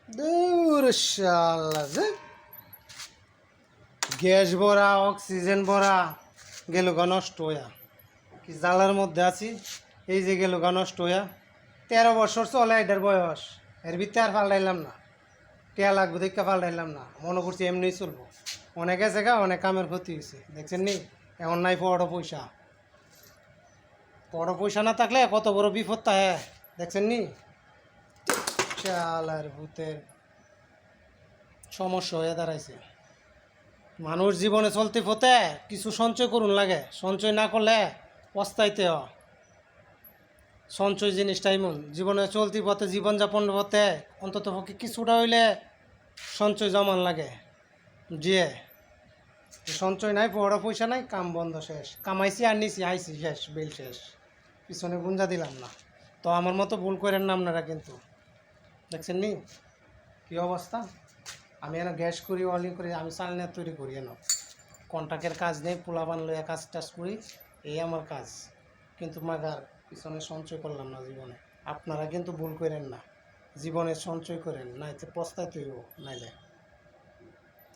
দূর শালা যে গ্যাস ভরা অক্সিজেন ভরা গেল গা নষ্ট হইয়া কি জ্বালার মধ্যে আছি। এই যে গেল গা নষ্ট হইয়া 13 বছর চলে এটার বয়স, এর ভিতরে আর পাল্টাইলাম না। টিয়া লাগবে দেখে পাল্টাইলাম না, মনে করছি এমনি চলবো। অনেকে জায়গা অনেক কামের ক্ষতি হয়েছে দেখছেন নি। এমন নাই বড় পয়সা না থাকলে কত বড় বিপদ থাকে দেখছেন নি। শালার ভূতের সমস্যা হয়ে দাঁড়াইছে। মানুষ জীবনে চলতে পথে কিছু সঞ্চয় করুন লাগে, সঞ্চয় না করলে পস্তাইতে হয়। সঞ্চয় জিনিসটা এমন জীবনে চলতি পথে জীবনযাপন পথে অন্তত পক্ষে কিছুটা হইলে সঞ্চয় জমান লাগে। যে সঞ্চয় নাই, বড় পয়সা নাই, কাম বন্ধ, শেষ। কামাইছি আর নিছি আইছি, শেষ, বিল শেষ, পিছনে গুঞ্জা দিলাম না। তো আমার মতো ভুল করেন না আপনারা কিন্তু। দেখছেন নি কী অবস্থা। আমি এনে গ্যাস করি, ওয়ার্লিং করি, আমি চালনা তৈরি করি এনে কন্ট্রাক্টের কাজ নেই, পোলা বানলো কাজ টাজ করি, এই আমার কাজ। কিন্তু মাগার পিছনে সঞ্চয় করলাম না জীবনে। আপনারা কিন্তু ভুল করেন না, জীবনে সঞ্চয় করেন, নাইতে পস্তাইতে হইব নাইলে।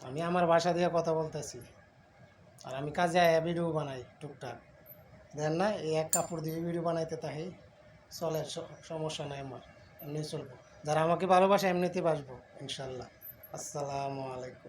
আমি আমার বাসা দিয়ে কথা বলতেছি, আর আমি কাজে আয়া ভিডিও বানাই টুকটাক। দেন না এই এক কাপড় দিয়ে ভিডিও বানাইতে তাই চলে, সমস্যা নাই আমার, এমনি চলবো। যারা আমাকে ভালোবাসে এমনিতেই বাসবো ইনশাল্লাহ। আসসালামু আলাইকুম।